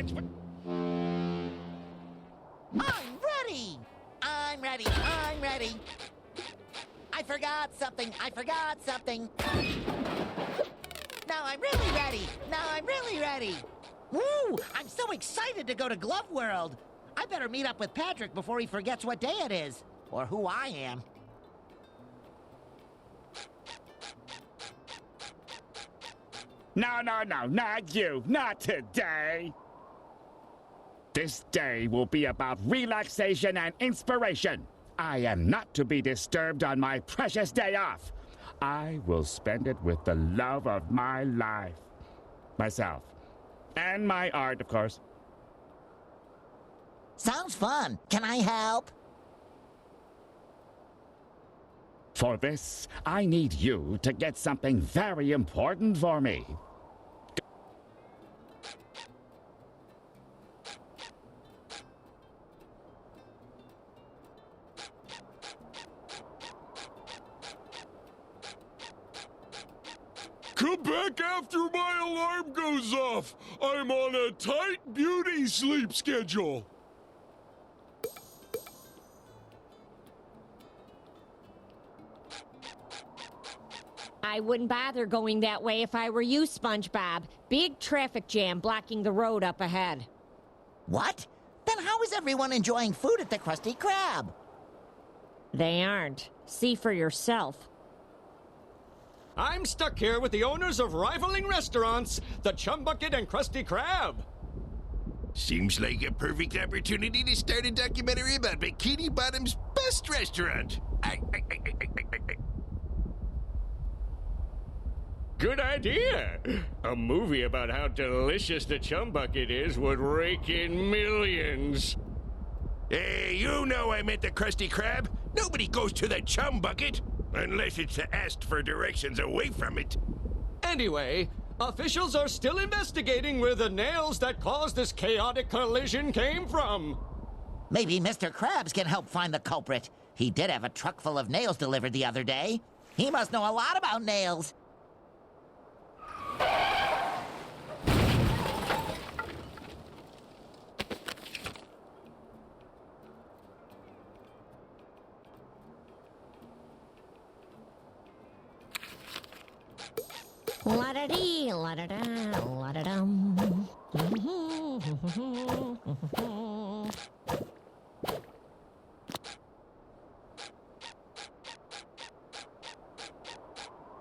It's... I'm ready! I'm ready! I'm ready! I forgot something! I forgot something! Now I'm really ready! Now I'm really ready! Woo! I'm so excited to go to Glove World! I better meet up with Patrick before he forgets what day it is, or who I am. No, not you. Not today. This day will be about relaxation and inspiration. I am not to be disturbed on my precious day off. I will spend it with the love of my life. Myself. And my art, of course. Sounds fun. Can I help? For this, I need you to get something very important for me. Come back after my alarm goes off. I'm on a tight beauty sleep schedule. I wouldn't bother going that way if I were you, SpongeBob. Big traffic jam blocking the road up ahead. What? Then how is everyone enjoying food at the Krusty Krab? They aren't. See for yourself. I'm stuck here with the owners of rivaling restaurants, the Chum Bucket and Krusty Krab. Seems like a perfect opportunity to start a documentary about Bikini Bottom's best restaurant. Good idea. A movie about how delicious the Chum Bucket is would rake in millions. Hey, you know I meant the Krusty Krab. Nobody goes to the Chum Bucket unless it's asked for directions away from it. Anyway, officials are still investigating where the nails that caused this chaotic collision came from. Maybe Mr. Krabs can help find the culprit. He did have a truck full of nails delivered the other day. He must know a lot about nails. La-da-dee, la-da-da, la-da-dum.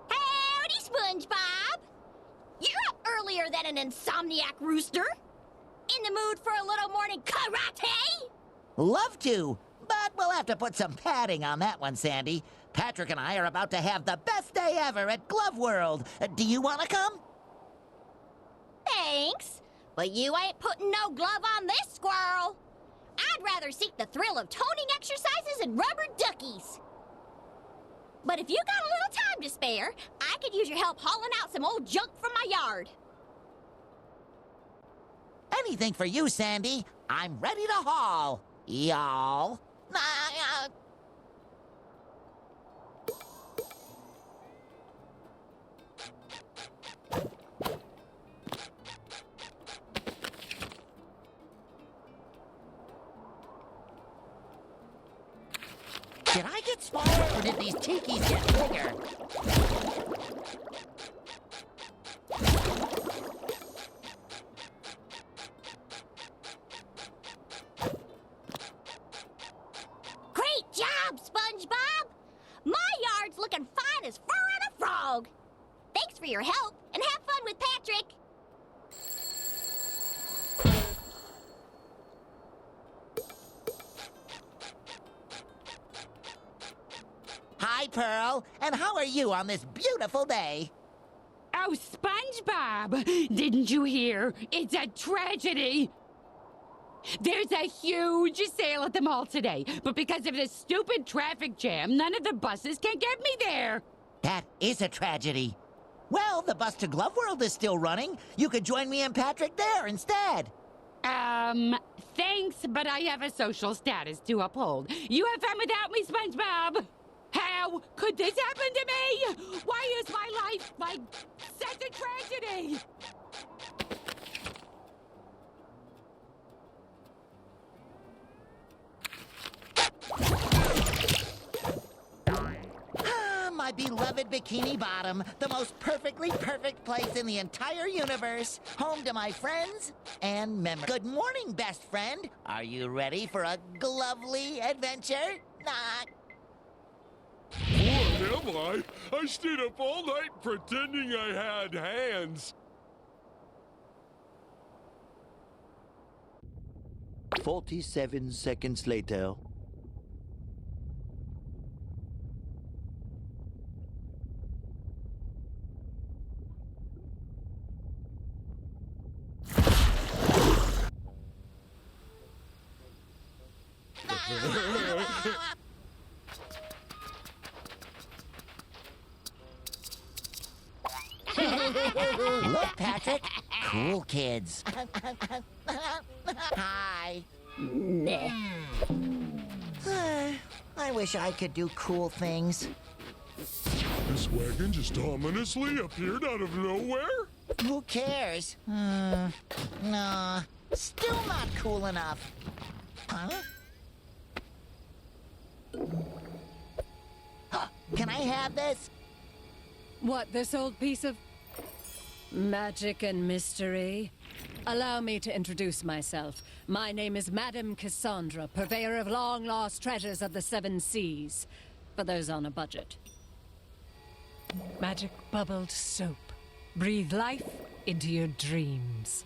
Howdy, SpongeBob! You're up earlier than an insomniac rooster. In the mood for a little morning karate? Love to, but we'll have to put some padding on that one, Sandy. Patrick and I are about to have the best day ever at Glove World. Do you want to come? Thanks, but you ain't putting no glove on this squirrel. I'd rather seek the thrill of toning exercises and rubber duckies. But if you got a little time to spare, I could use your help hauling out some old junk from my yard. Anything for you, Sandy. I'm ready to haul, y'all. Did I get smaller, or did these tikis get bigger? Great job, SpongeBob! My yard's looking fine as fur on a frog. Thanks for your help, and have fun with Patrick. Hi, Pearl. And how are you on this beautiful day? Oh, SpongeBob! Didn't you hear? It's a tragedy! There's a huge sale at the mall today, but because of this stupid traffic jam, none of the buses can get me there! That is a tragedy. Well, the bus to Glove World is still running. You could join me and Patrick there instead. Thanks, but I have a social status to uphold. You have fun without me, SpongeBob! How could this happen to me? Why is my life like such a tragedy? my beloved Bikini Bottom, the most perfectly perfect place in the entire universe, home to my friends and memories. Good morning, best friend. Are you ready for a glovely adventure? Knock. What am I? I stayed up all night pretending I had hands. 47 seconds later. Look, Patrick. Cool kids. Hi. I wish I could do cool things. This wagon just ominously appeared out of nowhere? Who cares? Nah, still not cool enough. Huh? Can I have this? What, this old piece of magic and mystery? Allow me to introduce myself. My name is Madame Cassandra, purveyor of long-lost treasures of the seven seas, for those on a budget. Magic bubbled soap. Breathe life into your dreams.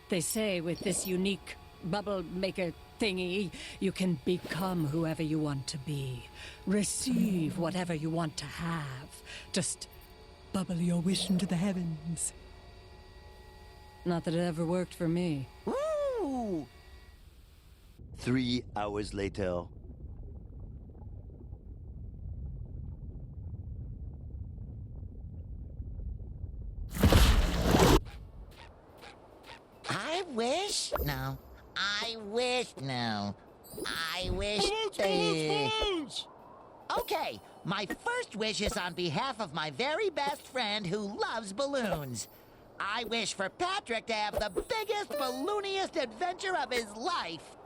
They say with this unique bubble maker thingy, you can become whoever you want to be. Receive whatever you want to have. Just bubble your wish into the heavens. Not that it ever worked for me. Ooh! 3 hours later. I wish? No. I wish? No. I wish... Balloons! Okay, my first wish is on behalf of my very best friend who loves balloons. I wish for Patrick to have the biggest, ballooniest adventure of his life.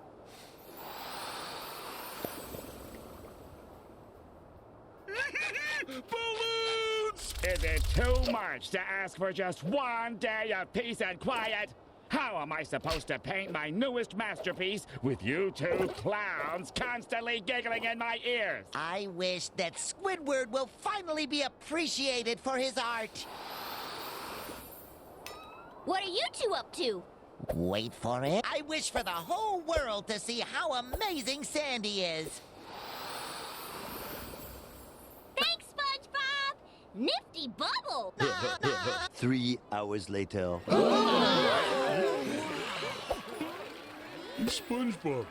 Balloons! Is it too much to ask for just one day of peace and quiet? How am I supposed to paint my newest masterpiece with you two clowns constantly giggling in my ears? I wish that Squidward will finally be appreciated for his art. What are you two up to? Wait for it. I wish for the whole world to see how amazing Sandy is. Thanks, SpongeBob! Nifty bubble! 3 hours later. SpongeBob,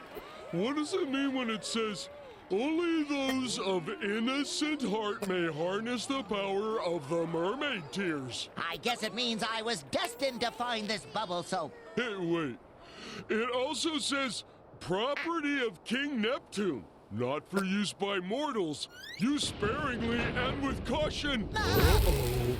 what does it mean when it says, only those of innocent heart may harness the power of the mermaid tears? I guess it means I was destined to find this bubble soap. Hey, wait. It also says, property of King Neptune. Not for use by mortals. Use sparingly and with caution. Uh-oh.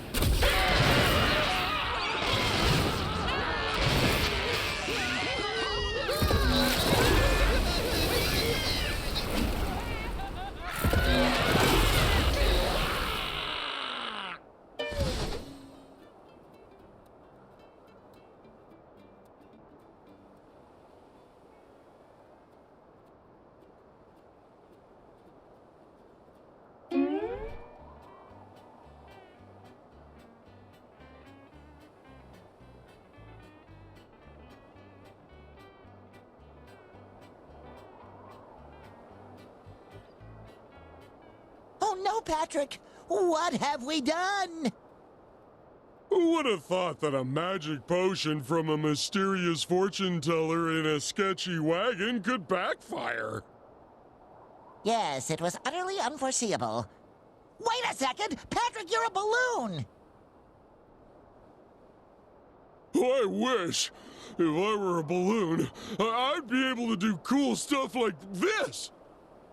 Oh no, Patrick! What have we done? Who would have thought that a magic potion from a mysterious fortune teller in a sketchy wagon could backfire? Yes, it was utterly unforeseeable. Wait a second! Patrick, you're a balloon! I wish. If I were a balloon, I'd be able to do cool stuff like this!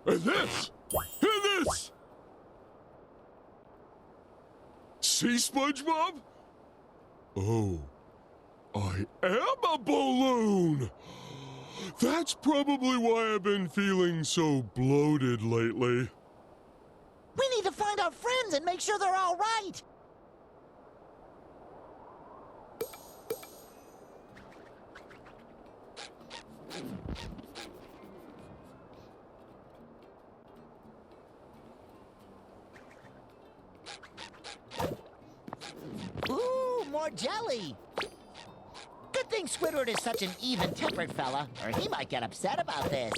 And this! And this! See, SpongeBob? Oh, I am a balloon! That's probably why I've been feeling so bloated lately. We need to find our friends and make sure they're all right. Ooh, more jelly. Good thing Squidward is such an even-tempered fella, or he might get upset about this.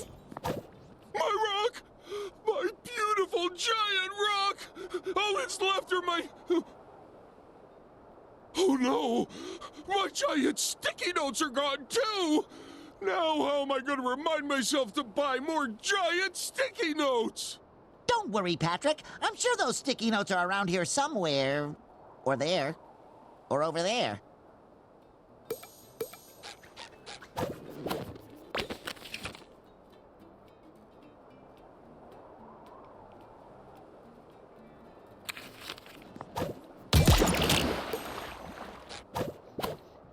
My rock! My beautiful giant rock! All that's left are my... Oh no! My giant sticky notes are gone too! Now how am I going to remind myself to buy more giant sticky notes? Don't worry, Patrick. I'm sure those sticky notes are around here somewhere. Or there. Or over there.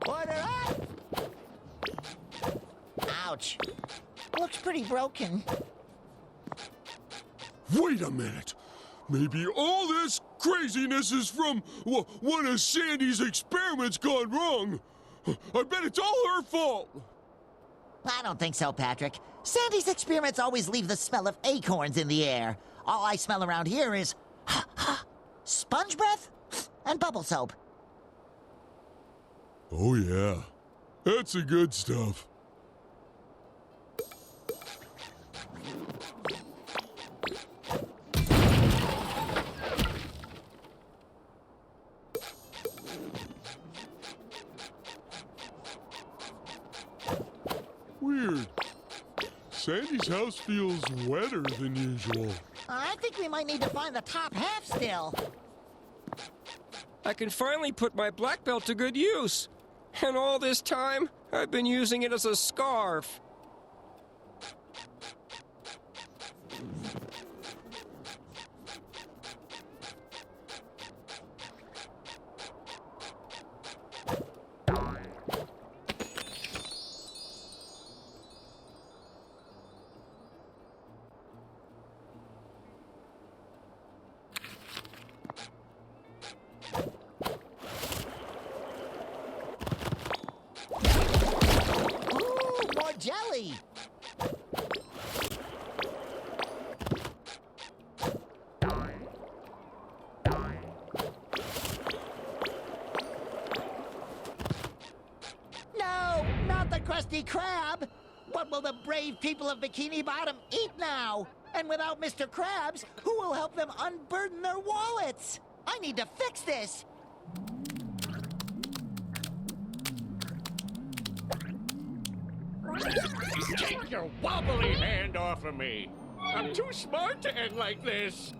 Order up! Ouch. Looks pretty broken. Wait a minute. Maybe all this craziness is from one of Sandy's experiments gone wrong. I bet it's all her fault. I don't think so, Patrick. Sandy's experiments always leave the smell of acorns in the air. All I smell around here is sponge breath and bubble soap. Oh yeah, that's the good stuff. Weird. Sandy's house feels wetter than usual. I think we might need to find the top half still. I can finally put my black belt to good use. And all this time, I've been using it as a scarf. Jelly! No, not the Krusty Krab! What will the brave people of Bikini Bottom eat now? And without Mr. Krabs, who will help them unburden their wallets? I need to fix this! Take your wobbly hand off of me! I'm too smart to end like this!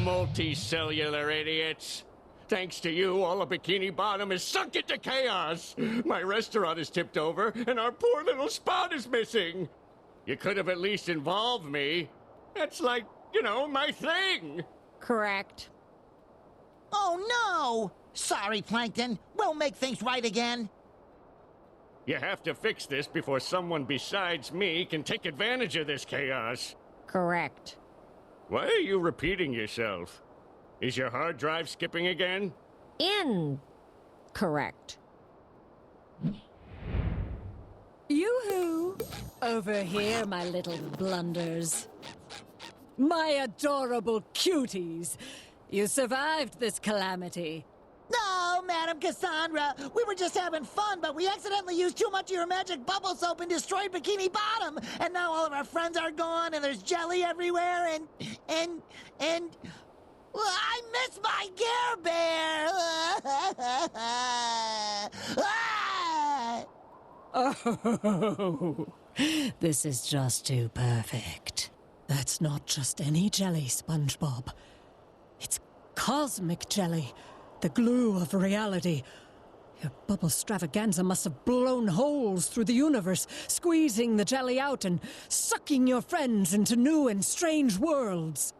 Multicellular idiots. Thanks to you, all of Bikini Bottom is sunk into chaos. My restaurant is tipped over, and our poor little spot is missing. You could have at least involved me. That's like, you know, my thing. Correct. Oh, no! Sorry, Plankton. We'll make things right again. You have to fix this before someone besides me can take advantage of this chaos. Correct. Why are you repeating yourself? Is your hard drive skipping again? Incorrect. Yoo-hoo! Over here, my little blunders. My adorable cuties. You survived this calamity. No, Madam Cassandra. We were just having fun, but we accidentally used too much of your magic bubble soap and destroyed Bikini Bottom. And now all of our friends are gone, and there's jelly everywhere, and... Well, I miss my Care Bear! Oh, this is just too perfect. That's not just any jelly, SpongeBob. It's cosmic jelly. The glue of reality. Your bubble stravaganza must have blown holes through the universe, squeezing the jelly out and sucking your friends into new and strange worlds.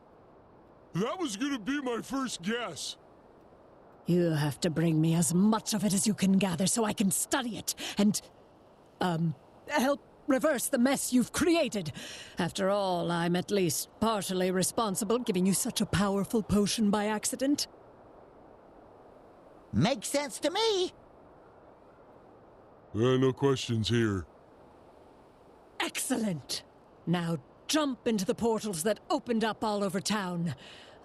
That was gonna be my first guess. You have to bring me as much of it as you can gather so I can study it and, help reverse the mess you've created. After all, I'm at least partially responsible, giving you such a powerful potion by accident. Makes sense to me. No questions here. Excellent. Now jump into the portals that opened up all over town.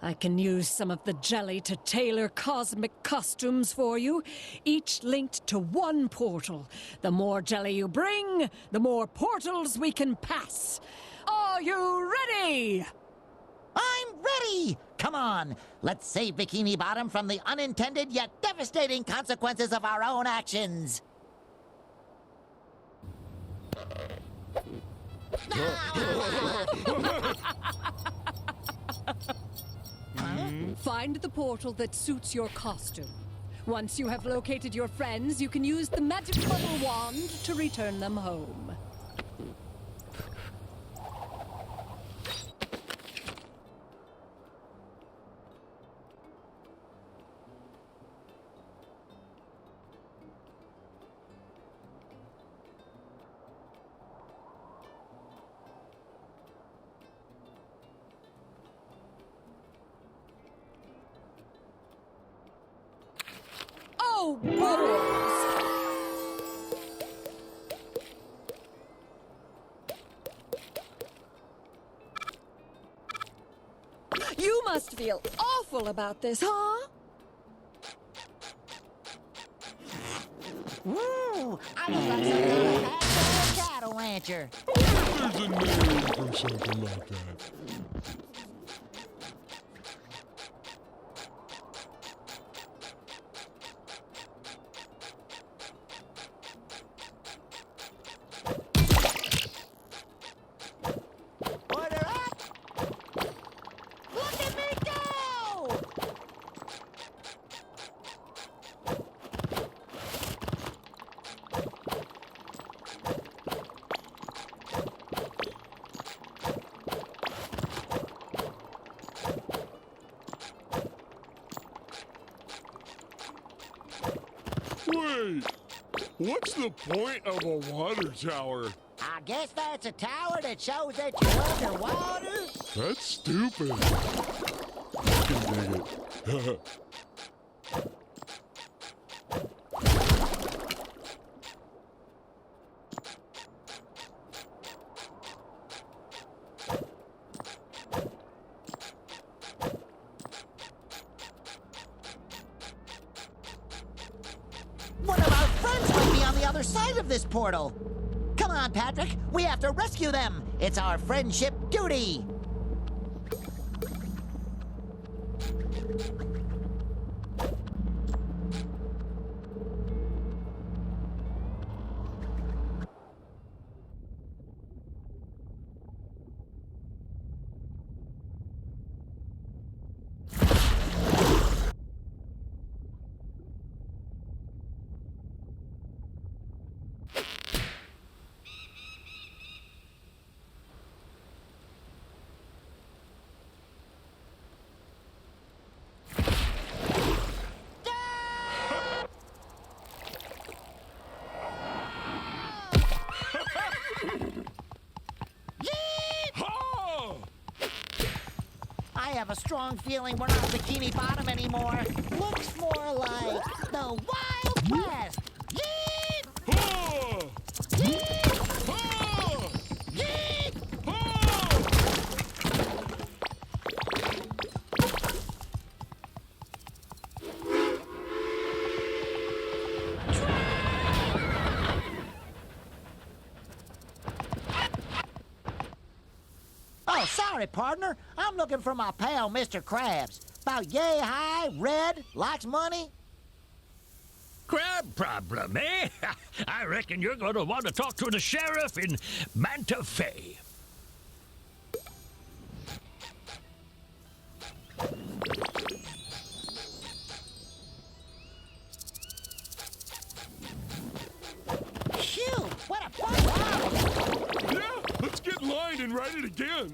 I can use some of the jelly to tailor cosmic costumes for you, each linked to one portal. The more jelly you bring, the more portals we can pass. Are you ready? I'm ready! Come on, let's save Bikini Bottom from the unintended yet devastating consequences of our own actions. Find the portal that suits your costume. Once you have located your friends, you can use the magic bubble wand to return them home. Oh, bubbles! You must feel awful about this, huh? Ooh, I look like some kind of bad cattle rancher. There's a name for something like that. Order up! Look at me go! Wait, what's the point of a water tower? I guess that's a tower that shows that you're underwater. That's stupid. I can dig it. One of our friends might be on the other side of this portal. Come on, Patrick. We have to rescue them. It's our friendship duty. I have a strong feeling we're not Bikini Bottom anymore. Looks more like the Wild West. Yeet! Yeet! Yeet! Oh, sorry, partner. I'm looking for my pal, Mr. Krabs. About yay high, red, likes money. Crab problem, eh? I reckon you're going to want to talk to the sheriff in Manta Fe. rewind and write it again.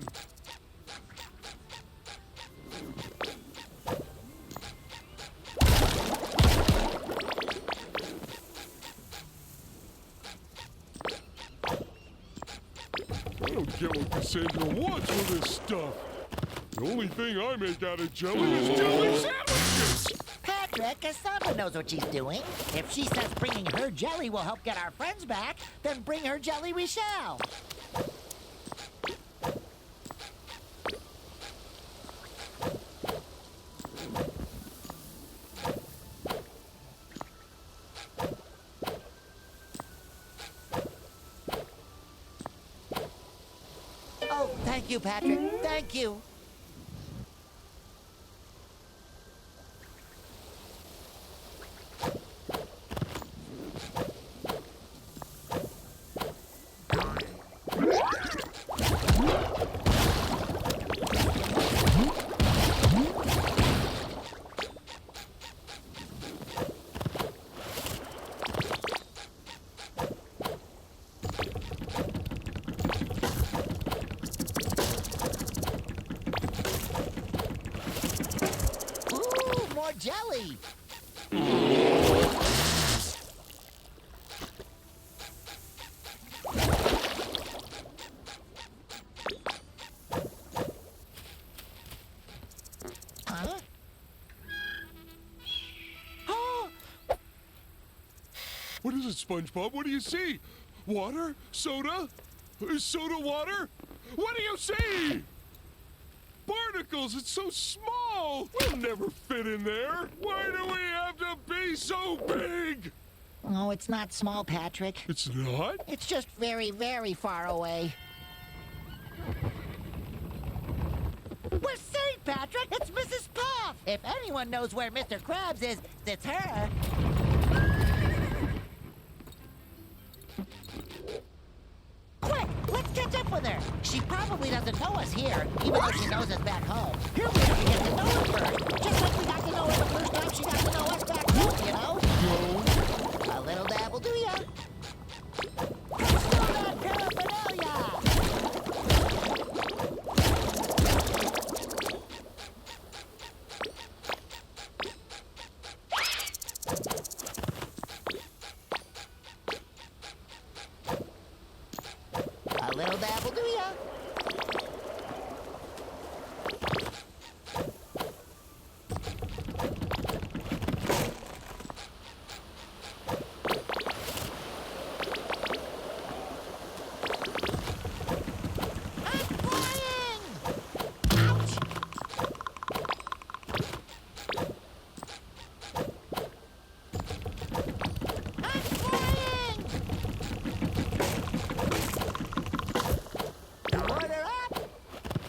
I don't get what Cassandra wants with this stuff. The only thing I make out of jelly is jelly sandwiches. Patrick, Cassandra knows what she's doing. If she says bringing her jelly will help get our friends back, then bring her jelly we shall. Oh, thank you, Patrick. Thank you. Ooh, more jelly. Huh? What is it, SpongeBob? What do you see? Water? Soda? Is soda water? What do you see? Barnacles! It's so small! We'll never fit in there! Why do we have to be so big? Oh, it's not small, Patrick. It's not? It's just very, very far away. We're safe, Patrick! It's Mrs. Puff! If anyone knows where Mr. Krabs is, it's her. Quick! Let's catch up with her! She probably doesn't know us here, even though she knows us back home. Here we have to get to know her first. Just like we got to know her the first time she got to know us back home, you know? No. A little dab will do ya. Let's do that paraphernalia! A little dab will do ya. I'm flying! Ouch! I'm flying! Order up!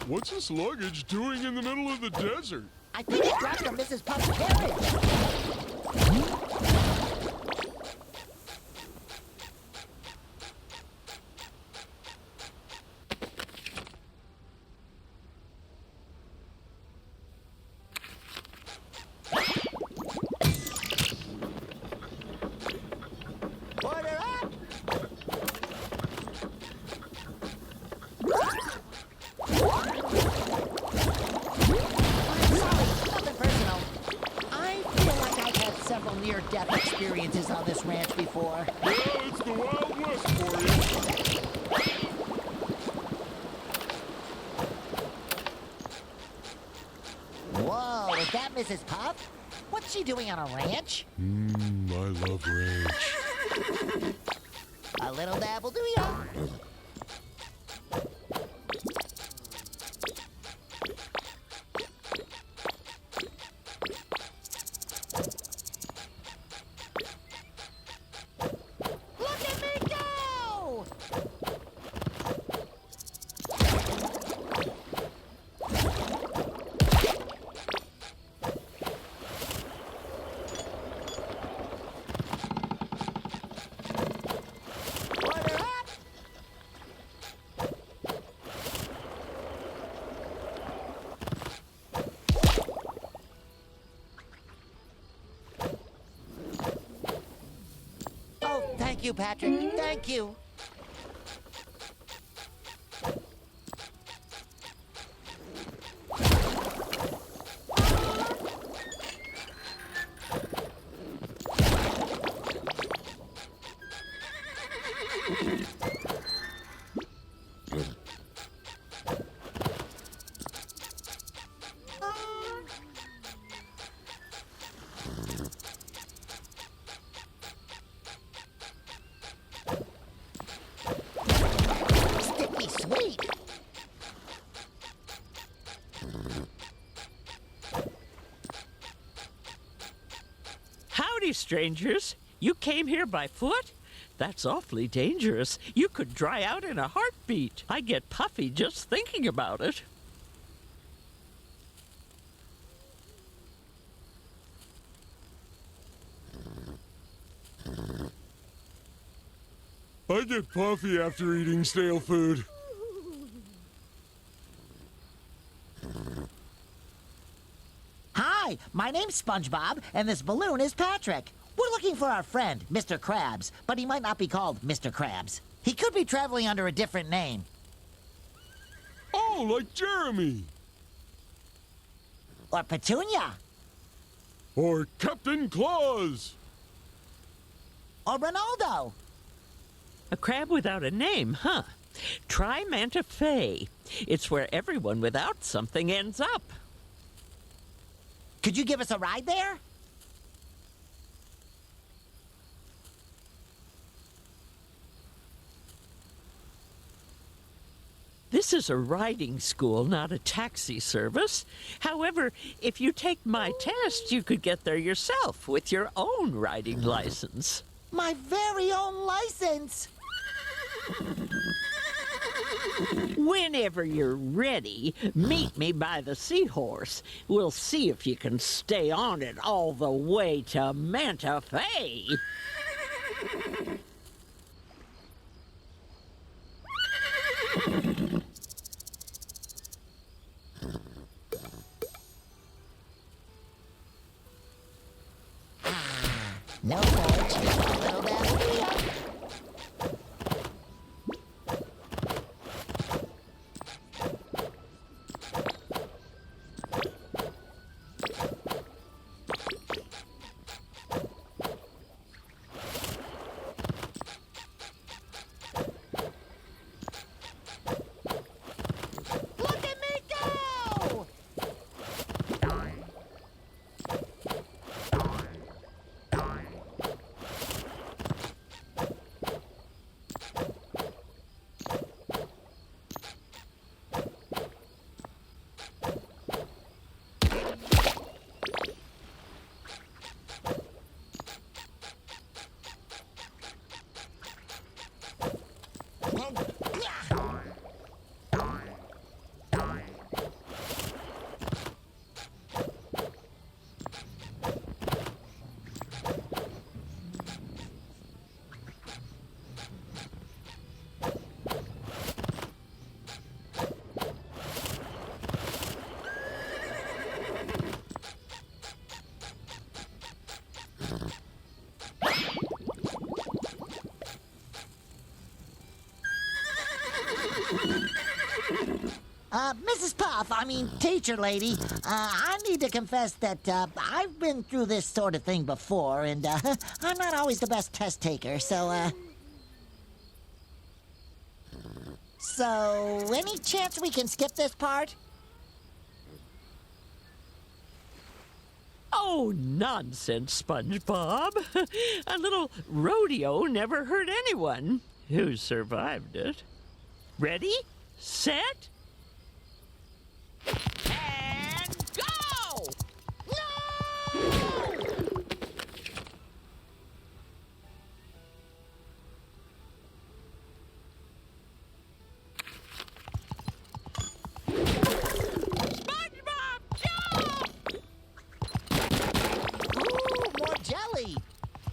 What's this luggage doing in the middle of the desert? I think it dropped from Mrs. Puff's carriage. Order up! Nothing personal. I feel like I've had several near-death experiences on this ranch before. Yeah, it's the Wild West for you. Whoa, is that Mrs. Puff? What's she doing on a ranch? I love ranch. A little dab will do ya. Look at me go! Order up! Oh, thank you, Patrick. Thank you. strangers. You came here by foot? That's awfully dangerous. You could dry out in a heartbeat. I get puffy just thinking about it. I get puffy after eating stale food. Hi, my name's SpongeBob, and this balloon is Patrick. We're looking for our friend, Mr. Krabs, but he might not be called Mr. Krabs. He could be traveling under a different name. Oh, like Jeremy. Or Petunia. Or Captain Claus. Or Ronaldo. A crab without a name, huh? Try Manta Fe. It's where everyone without something ends up. Could you give us a ride there? This is a riding school, not a taxi service. However, if you take my test, you could get there yourself with your own riding license. My very own license! Whenever you're ready, meet me by the seahorse. We'll see if you can stay on it all the way to Manta Fe. No porch, a little bit. Look at me go! Mrs. Puff, teacher lady, I need to confess that I've been through this sort of thing before, and I'm not always the best test taker, so, So, any chance we can skip this part? Oh, nonsense, SpongeBob. A little rodeo never hurt anyone who survived it. Ready, set, and go! SpongeBob, jump! Ooh, more jelly!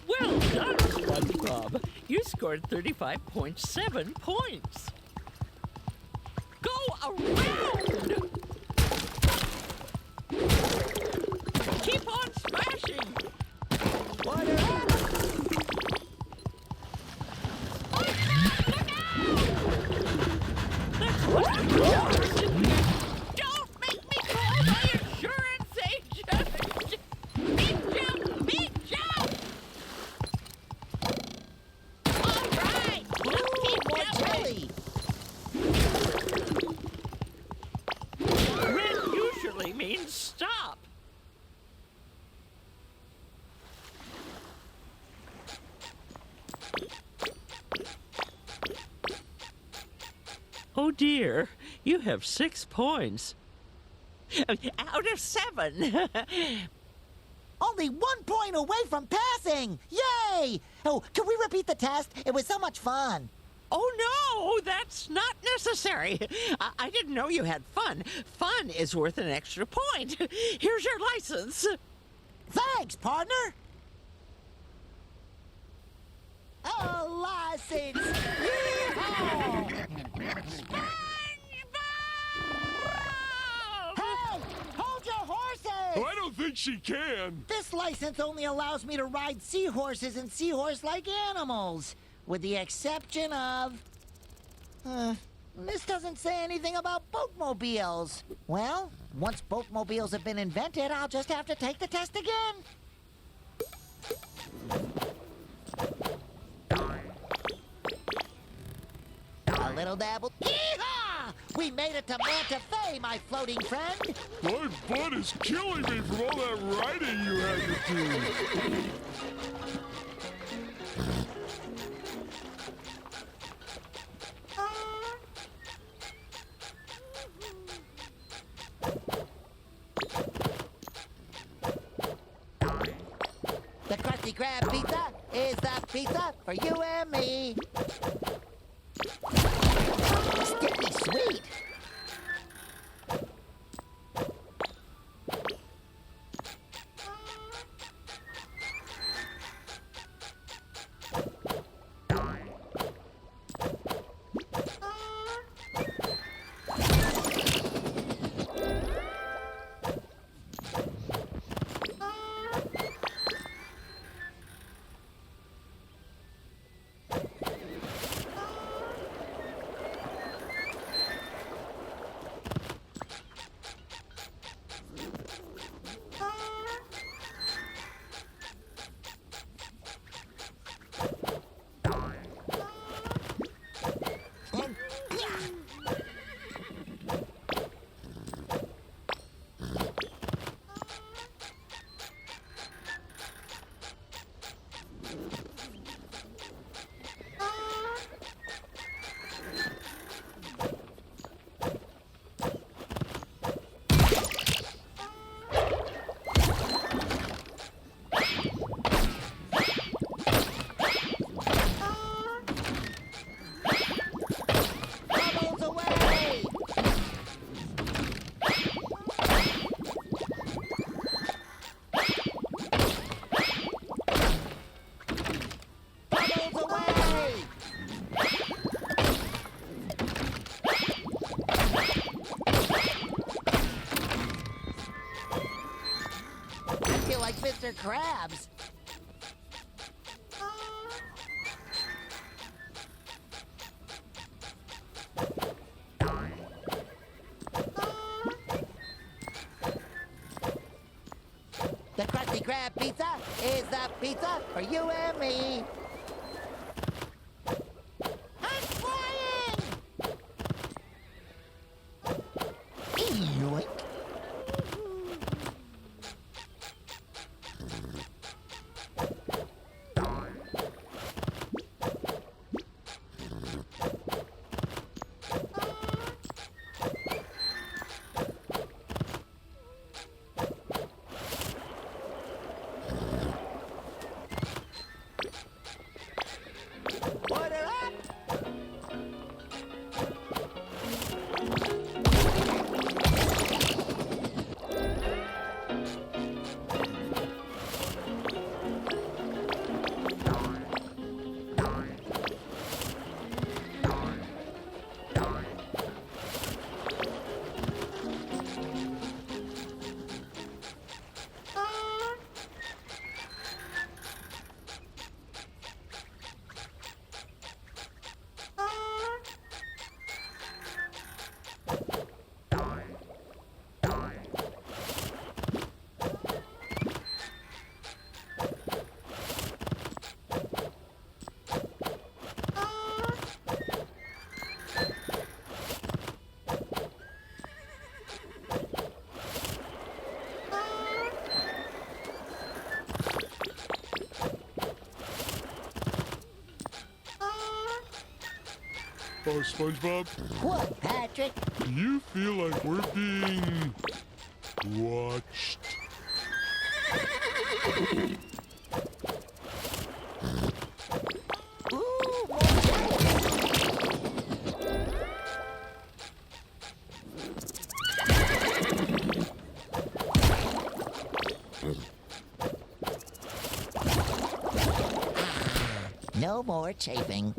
Well done, SpongeBob. You scored 35.7 points. Go around! Keep on smashing! Water! That's what I'm doing. Don't make me call my insurance agent! Big jump! Big jump! All right! Let's keep More jumping! jelly! Red usually means stop. Oh dear, you have 6 points. Out of 7. Only 1 point away from passing! Yay! Oh, can we repeat the test? It was so much fun. Oh, no, that's not necessary. I didn't know you had fun. Fun is worth an extra point. Here's your license. Thanks, partner. A license! Yeehaw! Hey! Hold your horses! I don't think she can. This license only allows me to ride seahorses and seahorse-like animals, with the exception of... this doesn't say anything about boatmobiles. Well, once boatmobiles have been invented, I'll just have to take the test again. A little dabble. Yeehaw! We made it to Manta Fe, my floating friend. My butt is killing me from all that riding you had to do. The Krusty Krab pizza is the pizza for you and me. Sticky sweet. Like Mr. Krabs. The Krusty Krab pizza is the pizza for you and me. I'm flying! Yoink. Oh, SpongeBob? What, Patrick? Do you feel like we're being watched? No more chafing.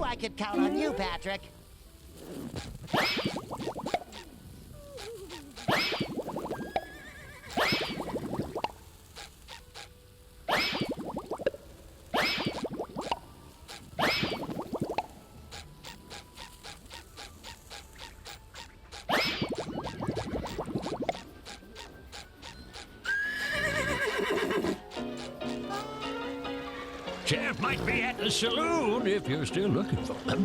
I could count on you, Patrick. Sheriff might be at the saloon if you're still looking for him.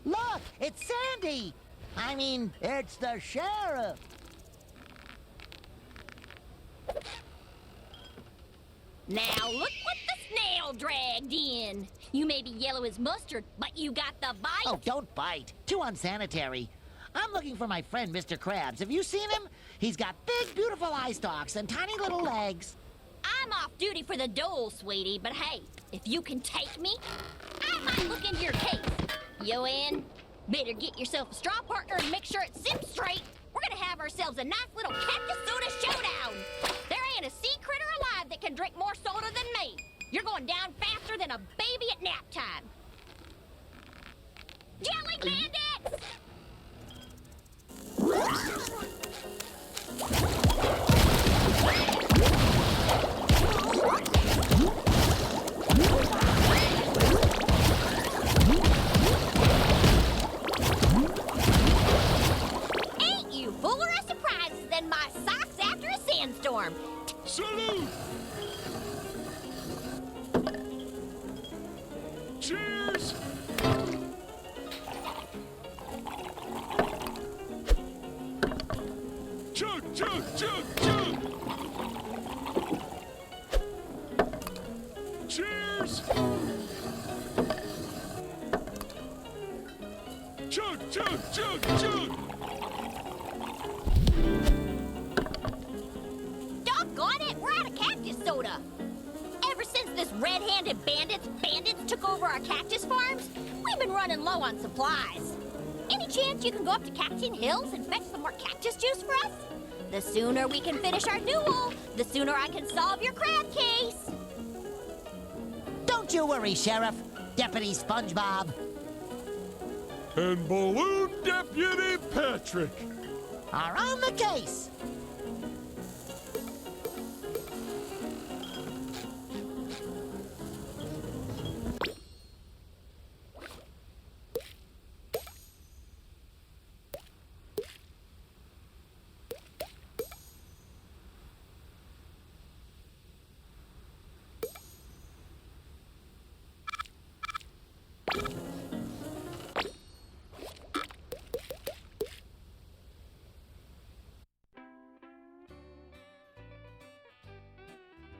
Look, it's Sandy. I mean, it's the sheriff. Now look what the snail dragged in. You may be yellow as mustard, but you got the bite. Oh, don't bite. Too unsanitary. I'm looking for my friend, Mr. Krabs. Have you seen him? He's got big, beautiful eye stalks and tiny little legs. I'm off duty for the dole, sweetie, but hey, if you can take me, I might look into your case. You in? Better get yourself a straw partner and make sure it sips straight. We're gonna have ourselves a nice little cactus soda showdown. There ain't a sea critter alive that can drink more soda than me. You're going down faster than a baby at nap time. Jelly bandits! Ain't you fuller of surprises than my socks after a sandstorm? Salute! Cheers! Chug, chug, chug, chug! Cheers! Chug, chug, chug, chug! Doggone it, we're out of cactus soda. Ever since this red-handed bandits took over our cactus farms, we've been running low on supplies. Any chance you can go up to Cactus Hills and fetch some more cactus juice for us? The sooner we can finish our duel, the sooner I can solve your crab case. Don't you worry, Sheriff. Deputy SpongeBob. And Balloon Deputy Patrick are on the case.